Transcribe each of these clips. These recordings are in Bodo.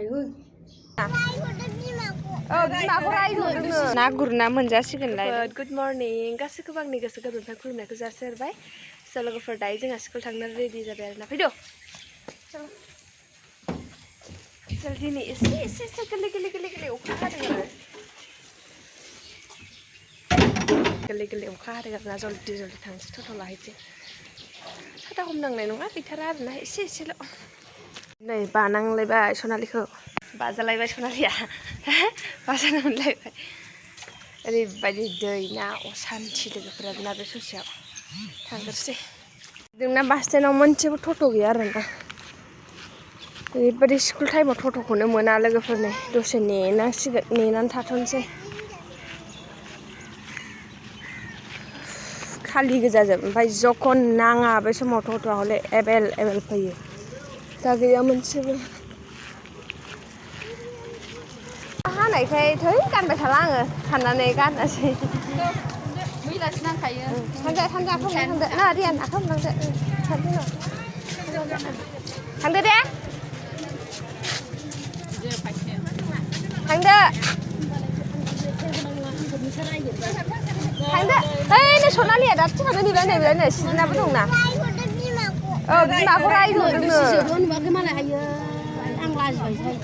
हायो ना गुरना मोनजासिगोनलाय गुड मर्निं गासैखौबो आंनि गोसो गोरबोनिफ्राय खुलुमनायखौ जासिहरबाय लोगोफोर दायो जोंहा स्कुल थांनो रेडि जाबाय आरोना फैद' चल दिनै एसे गोरलै अखा हादों आरो गोरलै अखा हादों आरोना जल्दि थांसै टट' लाहैसै साथा हमनांनाय नङा गैथारा आरोना एसेल' नै बानांलायबाय सनालिखौ बाजालायबाय सनालिया बाजानो मोनलायबाय ओरैबायदि दै ना असान्थि लोगोफोरा ना बे ससेयाव थांग्रोसै जोंना बास स्टेन्डआव मोनसेबो टट' गैया आरोना ओरैबायदि स्कुल टाइमाव टट'खौनो मोना लोगोफोरनि दसे नेनांसिगोन नेनानै थाथ'नोसै खालि गोजाजोब ओमफ्राय जखन नाङा बे समाव टट'आ हले एभेलेबेल फैयो दा गैया मोनसेबो हानायखाय थै गानबाय थाला आङो साननानै गानासै मैलासो नांखायो थांदो आखाइ हमना थांदो ना रियान आखाइ हमना थांदो दे थांदो ओइ नै सनालिया दासो थांदो नैबे सिजोनाबो दंना बिमाखौ रायहरदोंनो नुवाखै मालाय आयो आं लाजिबायसै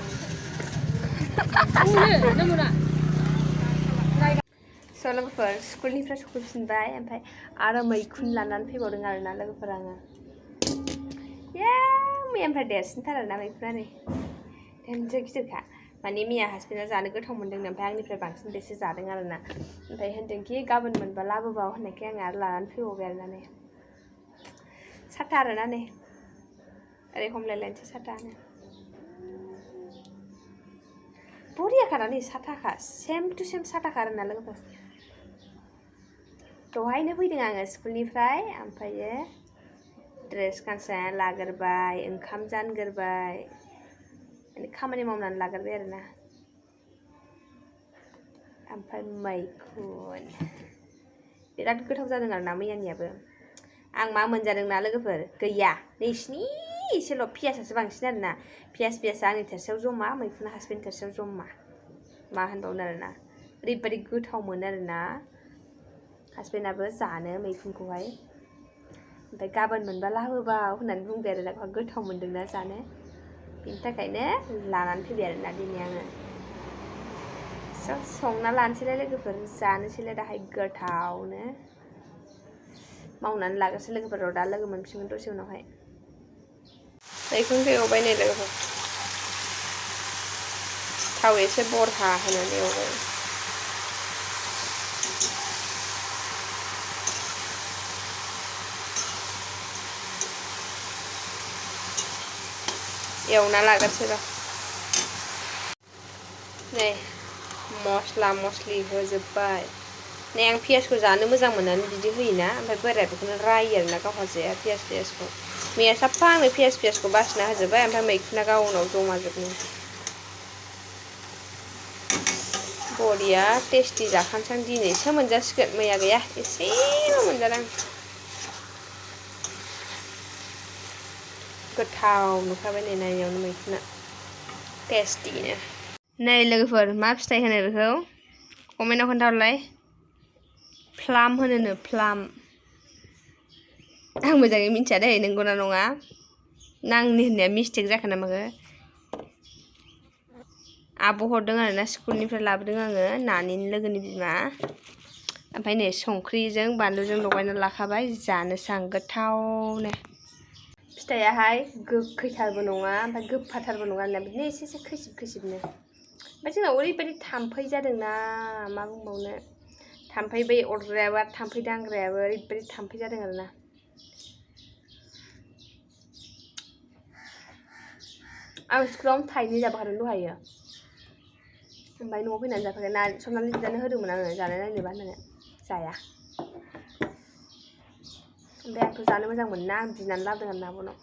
लोगोफोर स्कुलनिफ्राय सफैफिनबाय ओमफ्राय आरो मैखुन लानानै फैबावदों आरोना लोगोफोर आङो मैयानिफ्राय देरसिनथार आरोना मैखुना नै देनजार गिदिरखा माने मैया हासबेन्डआ जानो गोथाव मोनदोंनो ओमफ्राय आंनिफ्राय बांसिन बेसो जादों आरोना ओमफ्राय होनदोंखि गाबोन मोनबा लाबोबाव होननायखाय आङो आरो लानानै फैबावबाय आरोना नै साथा आरोना नै ओरै हमलायलायनोसै साथानो बरियाखा नै साथाखा सेम टु सेम साथाखा आरोना लोगोफोर दहायनो फैदों आङो स्कुलनिफ्राय ओमफ्रायो ड्रेस गानस्रानानै लाग्रोबाय ओंखाम जानग्रोबाय माने खामानि मावनानै लाग्रोबाय आरोना ओमफ्राय मैखुन बिराद गोथाव जादों आरोना मैयानियाबो आं मा मोनजादोंना लोगोफोर गैया नैसिनि एसेल' पियासासो बांसिन आरोना पियासा आंनि थोरसियाव जमा मैखुना हासबेन्ड थोरसियाव जमा मा होनबावनो आरोना ओरैबायदि गोथाव मोनो आरोना हासबेन्डआबो जानो मैखुनखौहाय ओमफ्राय गाबोन मोनबा लाबोबाव होननानै बुंबाय आरोना गोथाव मोनदोंना जानो बिनि थाखायनो लानानै फैबाय आरोना दिनै आङो संना लानोसैलाय लोगोफोर जानोसैलाय दाहाय गोथावनो मावनानै लाग्रोसै लोगोफोर दा लोगो मोनफिनगोन दसे उनावहाय मैखुनखौ एवबाय नै लोगोफोर थाव एसे बरहा होनानै एवबाय एवना लाग्रोसै र' नै मस्ला मस्लि होजोब्बाय नै आं पियासखौ जानो मोजां मोननानै बिदि होयोना ओमफ्राय बोराया बेखौनो रायो आरोना गावहा जाया पियासखौ मैया साफा आंनो पियासखौ बासिना होजोब्बाय ओमफ्राय मैखुना गावनाव जमा जोबनो बरिया टेस्टि जाखानोसै आं दिनैसो मोनजासिगोन मैया गैया एसेल' मोनजादों गोथाव नुखाबाय नै नायनायावनो मैखुना टेस्टिनो नै लोगोफोर मा फिथाइ होनो बेखौ कमेन्टआव खोन्थाहरलाय प्लाम होनोनो प्लाम आं मोजाङै मिन्थिया दै नंगौना नङा आंनि होननाया मिस्टेक जाखो ना माखो आब' हरदों आरोना स्कुलनिफ्राय लाबोदों आङो नानिनि लोगोनि बिमा ओमफ्राय नै संख्रिजों बानलुजों लगायना लाखाबाय जानोसै आं गोथावनो फिथाइयाहाय गोखैथारबो नङा ओमफ्राय गोफाथारबो नङा आरोना बिदिनो एसे खैसिबनो ओमफ्राय जोंनाव ओरैबायदि थाम्फै जादोंना मा बुंबावनो थाम्फै बै अरग्रायाबो थाम्फै दांग्रायाबो ओरैबायदि थाम्फै जादों आरोना आं स्कुलावनो थाइनै जाबोखादों दहायो ओमफ्राय न'आव फैनानै जाफैबाय ना सनालि बिदानो होदोंमोन आङो जानाय नायनोबा होननानै जाया ओमफ्राय आंथ' जानो मोजां मोनो आं बिनानै लाबोदों आरोना आब'नाव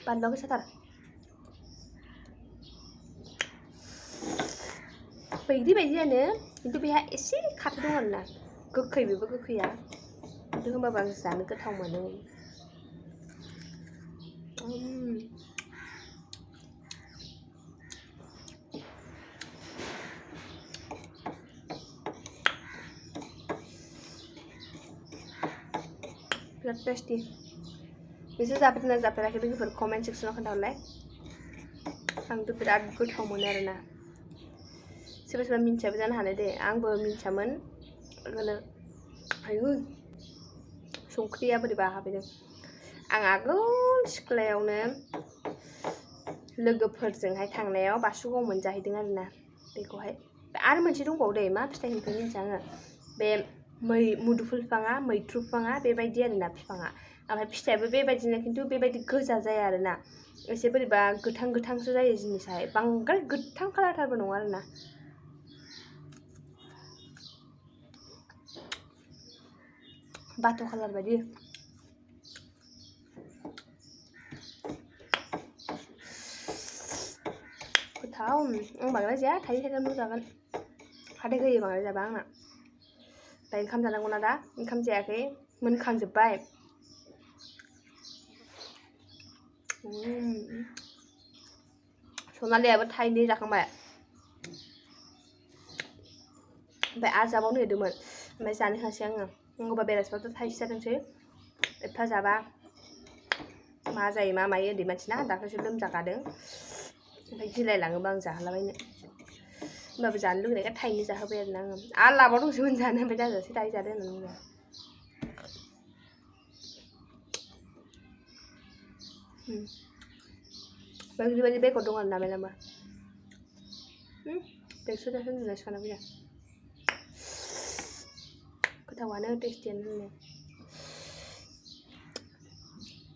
बानलुआ गोसाथार बैग्रि बायदियानो खिन्थु बेहा एसे खाथो दं आरोना गोखै बेबो गोखैया खिन्थु होमबाबो आं जानो गोथाव मोनो बिराद टेस्टि बिसोर जाफेरदोंना जाफेराखै लोगोफोर कमेन्ट सेक्सनाव खोन्थाहरलाय आंथ' बिराद गोथाव मोनो आरोना सोरबा सोरबा मिन्थियाबो जानो हानाय दे आंबो मिन्थियामोन आयु संख्रिया बोरैबा हाबैदों आं आगोल सिख्लायावनो लोगोफोरजोंहाय थांनायाव बासुगाव मोनजाहैदों आरोना बेखौहाय आरो मोनसे दंबावो दे मा फिथाइ होनखो मिन्थिया आङो बे मुदुफुल बिफाङा मैथ्रु बिफाङा बेबायदि आरोना बिफाङा ओमफ्राय फिथाइयाबो बेबायदिनो खिन्थु बेबायदि गोजा जाया आरोना एसे बोरैबा गोथां गोथांसो जायो जिनिसाहाय बांद्राय गोथां कालारथारबो नङा आरोना बाथ' कालार बायदि गोथाव आं बांद्राय जाया थाइनै थाइथामल' जागोन हाथाय होयो बांद्राय जाबा आंना ओमफ्राय ओंखाम जानांगौना दा ओंखाम जायाखै मोनखांजोब्बाय सनालियाबो थाइनै जाखांबाय ओमफ्राय आरो जाबावनो नागिरदोंमोन ओमफ्राय जानो होआसै आङो नांगौबा बेलासियावथ' थाइसे जादोंसै एफा जाबा मा जायो मा मायो उन्दै मानसि ना दाख्लैसो लोमजागादों ओमफ्राय गिलायलाङोबा आं जाहोलाबायनो होमबाबो जानो लुगैनायखाय थाइनै जाहोबाय आरोना आङो आरो लाबावदोंसोमोन जानो ओमफ्राय दाजासे दाहाय जादो होननानै बुंबाय बैग्रिबायदि बेगर दं आरोना मेलामा देखसो दासो उन्दुनासो खाना फैदों गोथावानो टेस्टियानो होनो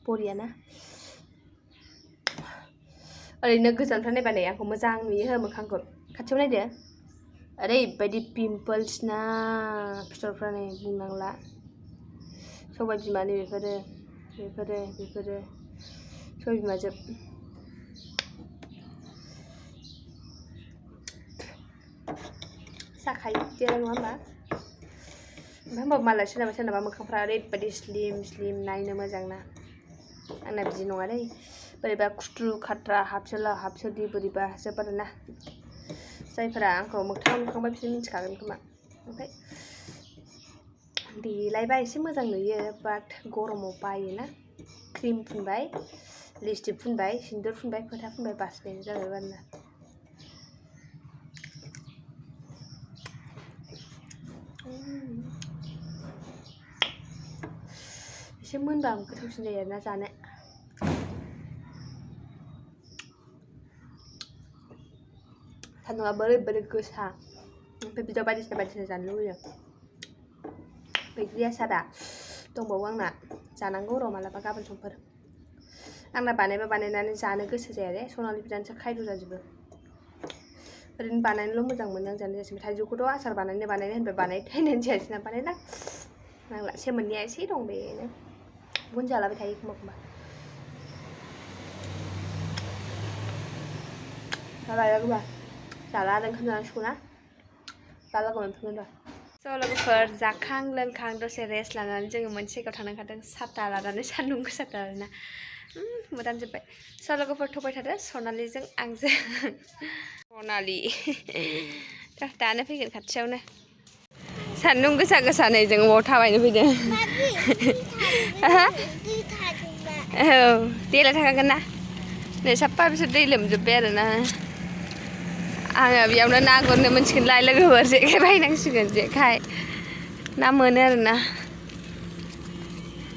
बरियाना ओरैनो गोजाननिफ्राय नायबा नै आंखौ मोजां नुयो मोखांखौ खाथियाव नायदो ओरैबायदि पिम्पल्स ना फिथरफ्रा नै बुंनांला सबाय बिमानि बेफोरो सबाय बिमा जोब जाखायो जेला नङा होमबा ओमफ्राय होमबाबो मालाय सोरनाबा मोखांफ्रा ओरैबायदि स्लिम नायनो मोजां ना आंना बिदि नङा दै बोरैबा खुथ्रु खाथ्रा हाबसोलि बोरैबा जोब आरोना जायफोरा आंखौ मोगथाङाव नुखांबाय बिसोर मिन्थिखागोन खोमा ओमफ्राय देलायबा एसे मोजां नुयो बाट गरमाव बायोना क्रिम फुनबाय लिपस्टिक फुनबाय सिन्दुर फुनबाय फोथा फुनबाय बास बेनो जाबाय आरोना एसे मोनबा गोथावसिन जायो आरोना जानो सान्दुंआ बोरै गोसा ओमफ्राय बिदियाव बायदिसिना जानो लुबैयो बैग्रि आसारा दंबावो आंना जानांगौ र' मालाबा गाबोन समफोर आंना बानायनानै जानो गोसो जाया दे सनालि बिदानोसो खायद' जाजोबो ओरैनो बानायनोल' मोजां मोनो आं जानो जासिगोन थाइजौखौथ' आसार बानायनो होनबाय बानायथायनानै जायासै ना बानायला नांला सेमोननिया एसे दं बेनो बुन जालाबाय थायो एखमबा जाला आरो ओंखाम जानांसिगौ ना दा लोगो मोनफिनगोन र' स' लोगोफोर जाखां लोंखां दसे रेस्ट लानानै जोङो मोनसे जायगायाव थांनो ओंखारदों साथा लानानै सान्दुं गोसाथार आरोना मोदानजोब्बाय स' लोगोफोर थ'बाय थादो सनालिजों आंजों सनालि दानो फैगोन खाथियावनो सान्दुं गोसा नै जों बबाव थाबायनो फैदों औ दैलाय थाखागोन ना नै साफा बिसोर दै लोमजोब्बाय आरोना आङो बेयावनो ना गुरनो मोनसिगोनलाय लोगोफोर जेखाइ बायनांसिगोन जेखाइ ना मोनो आरोना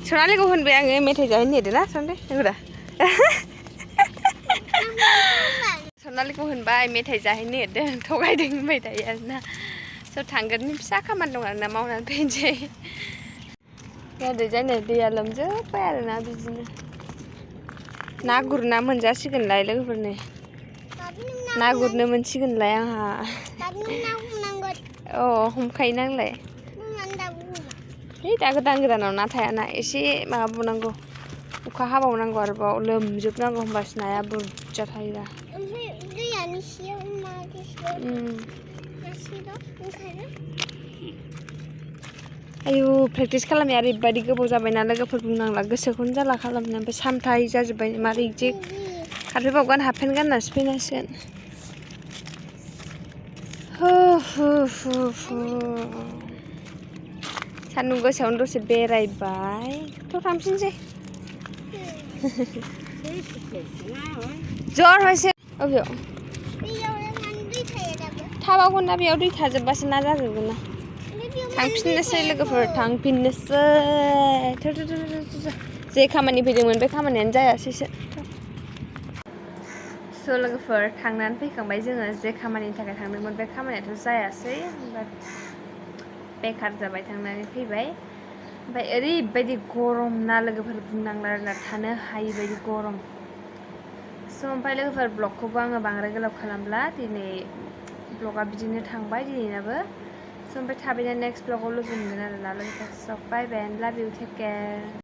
सनालिखौ होनबाय आङो मेथाइ जाहैनो नागिरदों ना सनालि नंगौदा सनालिखौ होनबाय मेथाइ जाहैनो नागिरदों थगायदों होनबाय थायो आरोना स' थांगोननि फिसा खामानि दं आरोना मावनानै फैनोसै ओरैजाय नै दैया लोमजोब्बाय आरोना बिदिनो ना गुरना मोनजासिगोनलाय लोगोफोर नै ना गुरनो मोनसिगोनलाय आंहा अ हमखायो नांलाय दा गोदानाव ना थायाना एसे माबाबावनांगौ अखा हाबावनांगौ आरोबाव लोमजोबनांगौ होमबासो नाया बुरजा थायो दा आयु प्रेक्टिस खालामनाया ओरैबायदि गोबाव जाबायना लोगोफोर बुंनांला गोसोखौनो जाला खालामनो ओमफ्राय सामथाय जाजोब्बाय मारै इदि खारफैबावगोन हाफपेन्ट गाननासो फैनांसिगोन सान्दुं गोसायावनो दसे बेरायबाय थ' थांफिनसै जर हयसे अबेयाव थाबावगोन ना बेयाव दै थाजोबबासो ना जाजोबगोन ना थांफिननोसै लोगोफोर थांफिननोसै जे खामानि फैदोंमोन बे खामानियानो जायासैसो स' लोगोफोर थांनानै फैखांबाय जोङो जे खामानिनि थाखाय थांदोंमोन बे खामानियाथ' जायासै बेखार जाबाय थांनानै फैबाय ओमफ्राय ओरैबायदि गरम ना लोगोफोर बुंनांला आरोना थानो हायि बायदि गरम स' ओमफ्राय लोगोफोर ब्लगखौबो आङो बांद्राय गोलाव खालामला दिनै ब्लगा बिदिनो थांबाय दिनैनाबो स' ओमफ्राय थाबैनो नेक्स्ट ब्लगाव लोगो मोनगोन आरोना लोगोफोर स' बाय बाय एन्ड लाभ इउ टेक केयार